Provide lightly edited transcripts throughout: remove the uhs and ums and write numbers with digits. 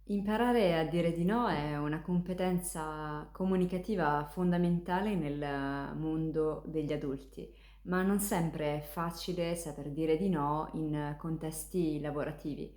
Imparare a dire di no è una competenza comunicativa fondamentale nel mondo degli adulti, ma non sempre è facile saper dire di no in contesti lavorativi.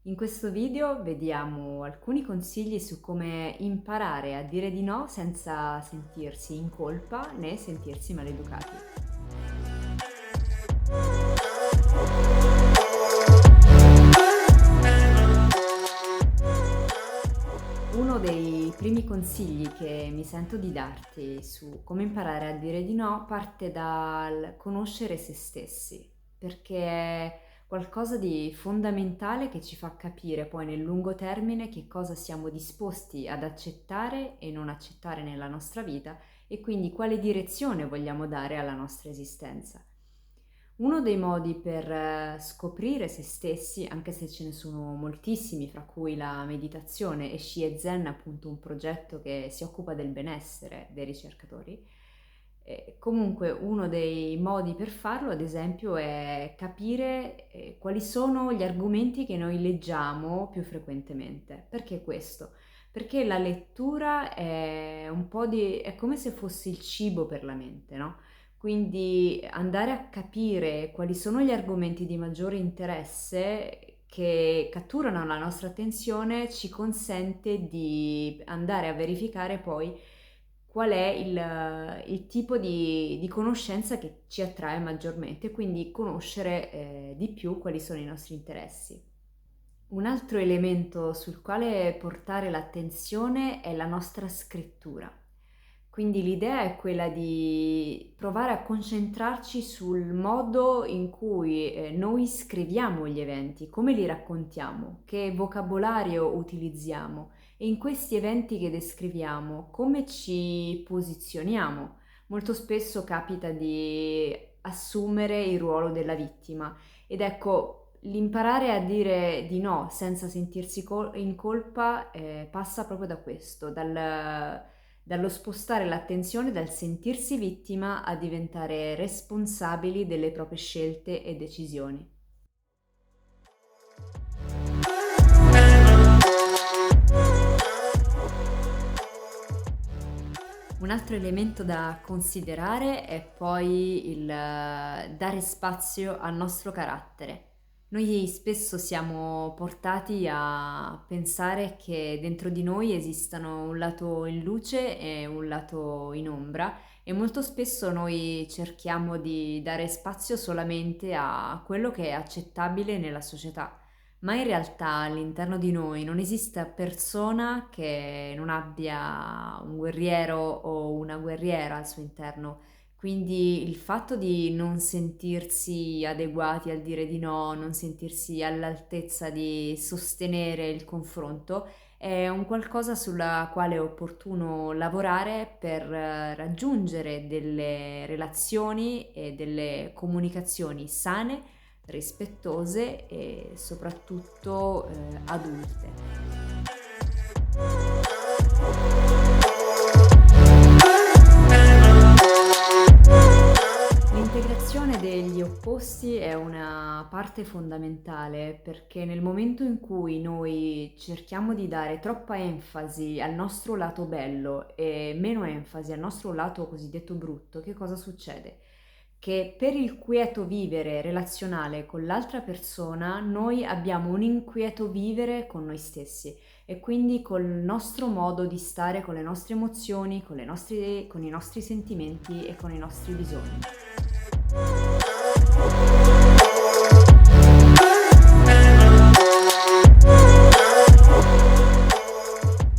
In questo video vediamo alcuni consigli su come imparare a dire di no senza sentirsi in colpa né sentirsi maleducati. Uno dei primi consigli che mi sento di darti su come imparare a dire di no parte dal conoscere se stessi, perché è qualcosa di fondamentale che ci fa capire poi nel lungo termine che cosa siamo disposti ad accettare e non accettare nella nostra vita e quindi quale direzione vogliamo dare alla nostra esistenza. Uno dei modi per scoprire se stessi, anche se ce ne sono moltissimi, fra cui la meditazione e Sci Zen, appunto un progetto che si occupa del benessere dei ricercatori, comunque uno dei modi per farlo, ad esempio, è capire quali sono gli argomenti che noi leggiamo più frequentemente. Perché questo? Perché la lettura è è come se fosse il cibo per la mente, no? Quindi andare a capire quali sono gli argomenti di maggiore interesse che catturano la nostra attenzione ci consente di andare a verificare poi qual è il tipo di conoscenza che ci attrae maggiormente, quindi conoscere di più quali sono i nostri interessi. Un altro elemento sul quale portare l'attenzione è la nostra scrittura. Quindi l'idea è quella di provare a concentrarci sul modo in cui noi scriviamo gli eventi, come li raccontiamo, che vocabolario utilizziamo e in questi eventi che descriviamo come ci posizioniamo. Molto spesso capita di assumere il ruolo della vittima ed ecco, l'imparare a dire di no senza sentirsi in colpa passa proprio da questo, dallo spostare l'attenzione dal sentirsi vittima a diventare responsabili delle proprie scelte e decisioni. Un altro elemento da considerare è poi il dare spazio al nostro carattere. Noi spesso siamo portati a pensare che dentro di noi esistano un lato in luce e un lato in ombra e molto spesso noi cerchiamo di dare spazio solamente a quello che è accettabile nella società. Ma in realtà all'interno di noi non esiste persona che non abbia un guerriero o una guerriera al suo interno. Quindi il fatto di non sentirsi adeguati al dire di no, non sentirsi all'altezza di sostenere il confronto, è un qualcosa sulla quale è opportuno lavorare per raggiungere delle relazioni e delle comunicazioni sane, rispettose e soprattutto adulte. L'integrazione degli opposti è una parte fondamentale perché nel momento in cui noi cerchiamo di dare troppa enfasi al nostro lato bello e meno enfasi al nostro lato cosiddetto brutto, che cosa succede? Che per il quieto vivere relazionale con l'altra persona noi abbiamo un inquieto vivere con noi stessi e quindi col nostro modo di stare con le nostre emozioni, con i nostri sentimenti e con i nostri bisogni.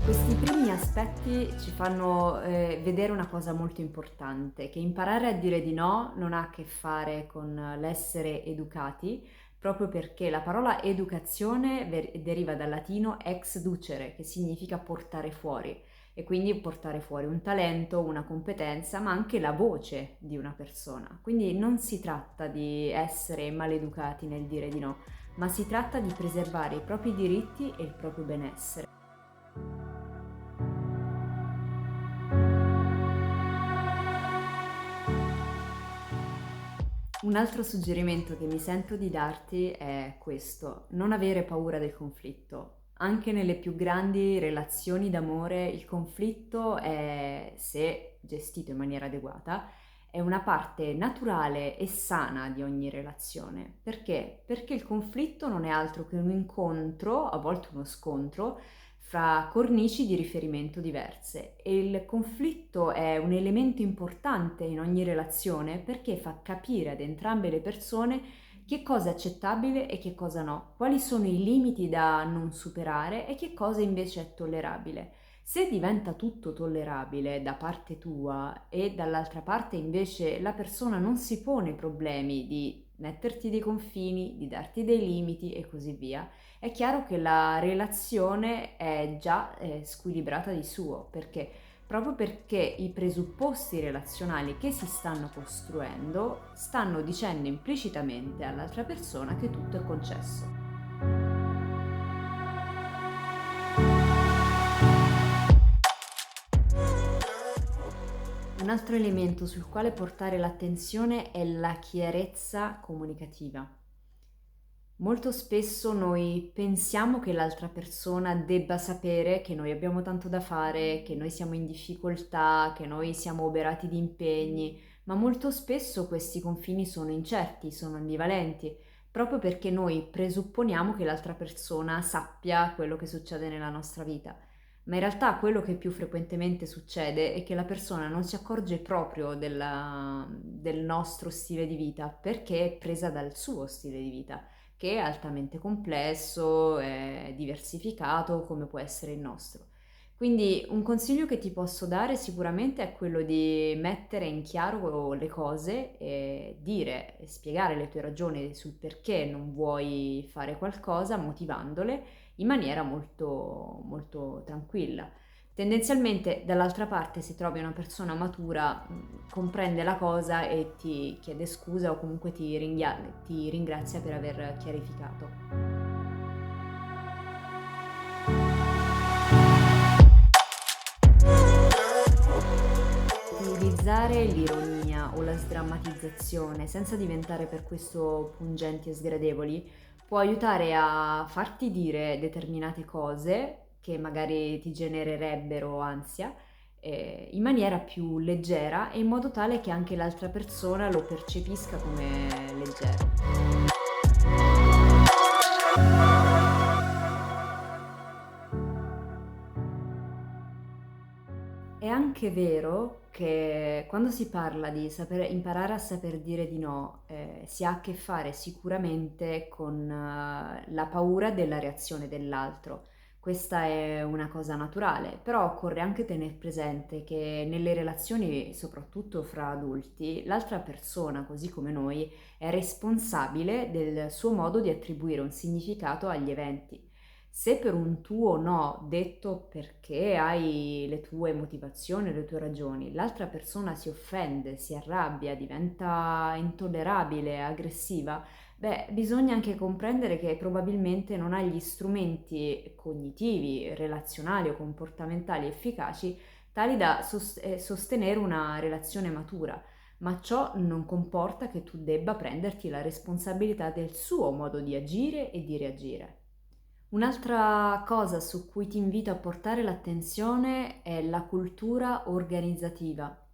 Questi primi aspetti ci fanno vedere una cosa molto importante, che imparare a dire di no non ha a che fare con l'essere educati, proprio perché la parola educazione deriva dal latino ex ducere, che significa portare fuori, e quindi portare fuori un talento, una competenza, ma anche la voce di una persona. Quindi non si tratta di essere maleducati nel dire di no, ma si tratta di preservare i propri diritti e il proprio benessere. Un altro suggerimento che mi sento di darti è questo: non avere paura del conflitto. Anche nelle più grandi relazioni d'amore il conflitto è, se gestito in maniera adeguata, è una parte naturale e sana di ogni relazione. Perché? Perché il conflitto non è altro che un incontro, a volte uno scontro, fra cornici di riferimento diverse e il conflitto è un elemento importante in ogni relazione perché fa capire ad entrambe le persone che cosa è accettabile e che cosa no, quali sono i limiti da non superare e che cosa invece è tollerabile. Se diventa tutto tollerabile da parte tua e dall'altra parte invece la persona non si pone problemi di metterti dei confini, di darti dei limiti e così via, è chiaro che la relazione è già squilibrata di suo, perché proprio perché i presupposti relazionali che si stanno costruendo stanno dicendo implicitamente all'altra persona che tutto è concesso. Un altro elemento sul quale portare l'attenzione è la chiarezza comunicativa. Molto spesso noi pensiamo che l'altra persona debba sapere che noi abbiamo tanto da fare, che noi siamo in difficoltà, che noi siamo oberati di impegni, ma molto spesso questi confini sono incerti, sono ambivalenti, proprio perché noi presupponiamo che l'altra persona sappia quello che succede nella nostra vita. Ma in realtà quello che più frequentemente succede è che la persona non si accorge proprio del nostro stile di vita perché è presa dal suo stile di vita che è altamente complesso, è diversificato come può essere il nostro. Quindi un consiglio che ti posso dare sicuramente è quello di mettere in chiaro le cose e dire e spiegare le tue ragioni sul perché non vuoi fare qualcosa, motivandole in maniera molto, molto tranquilla. Tendenzialmente dall'altra parte se trovi una persona matura comprende la cosa e ti chiede scusa o comunque ti ringrazia per aver chiarificato. Utilizzare l'ironia o la sdrammatizzazione senza diventare per questo pungenti e sgradevoli può aiutare a farti dire determinate cose che magari ti genererebbero ansia in maniera più leggera e in modo tale che anche l'altra persona lo percepisca come leggero. È anche vero che quando si parla di imparare a saper dire di no, si ha a che fare sicuramente con la paura della reazione dell'altro. Questa è una cosa naturale, però occorre anche tener presente che nelle relazioni, soprattutto fra adulti, l'altra persona, così come noi, è responsabile del suo modo di attribuire un significato agli eventi. Se per un tuo no, detto perché hai le tue motivazioni, le tue ragioni, l'altra persona si offende, si arrabbia, diventa intollerabile, aggressiva, beh, bisogna anche comprendere che probabilmente non ha gli strumenti cognitivi, relazionali o comportamentali efficaci tali da sostenere una relazione matura. Ma ciò non comporta che tu debba prenderti la responsabilità del suo modo di agire e di reagire. Un'altra cosa su cui ti invito a portare l'attenzione è la cultura organizzativa.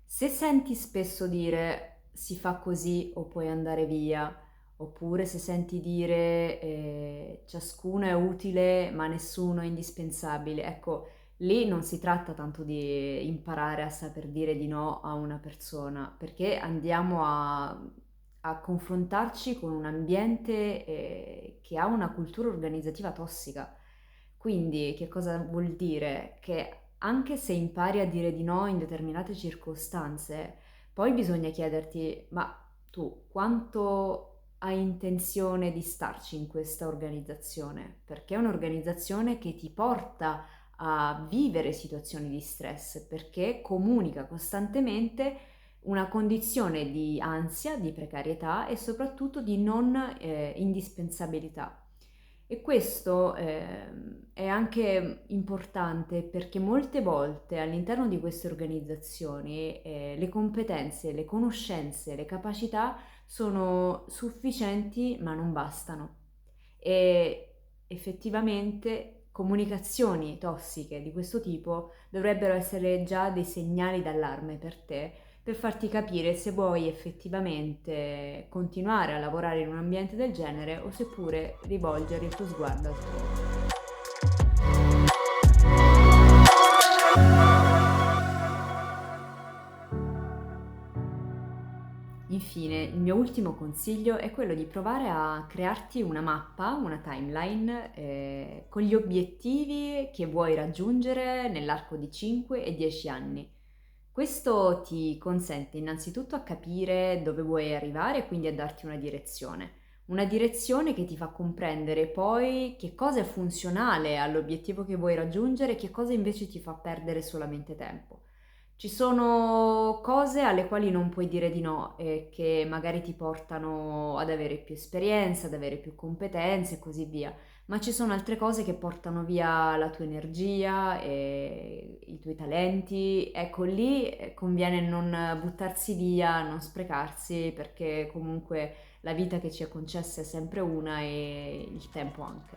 Se senti spesso dire si fa così o puoi andare via, oppure se senti dire ciascuno è utile ma nessuno è indispensabile, ecco, lì non si tratta tanto di imparare a saper dire di no a una persona, perché andiamo a confrontarci con un ambiente che ha una cultura organizzativa tossica. Quindi che cosa vuol dire? Che anche se impari a dire di no in determinate circostanze, poi bisogna chiederti, ma tu quanto hai intenzione di starci in questa organizzazione? Perché è un'organizzazione che ti porta a vivere situazioni di stress, perché comunica costantemente una condizione di ansia, di precarietà e soprattutto di non indispensabilità. E questo è anche importante perché molte volte all'interno di queste organizzazioni le competenze, le conoscenze, le capacità sono sufficienti ma non bastano. E, effettivamente comunicazioni tossiche di questo tipo dovrebbero essere già dei segnali d'allarme per te, per farti capire se vuoi effettivamente continuare a lavorare in un ambiente del genere o seppure rivolgere il tuo sguardo altrove. Infine, il mio ultimo consiglio è quello di provare a crearti una mappa, una timeline, con gli obiettivi che vuoi raggiungere nell'arco di 5 e 10 anni. Questo ti consente innanzitutto a capire dove vuoi arrivare e quindi a darti una direzione che ti fa comprendere poi che cosa è funzionale all'obiettivo che vuoi raggiungere e che cosa invece ti fa perdere solamente tempo. Ci sono cose alle quali non puoi dire di no e che magari ti portano ad avere più esperienza, ad avere più competenze e così via, ma ci sono altre cose che portano via la tua energia e i tuoi talenti. Ecco, lì conviene non buttarsi via, non sprecarsi, perché comunque la vita che ci è concessa è sempre una e il tempo anche.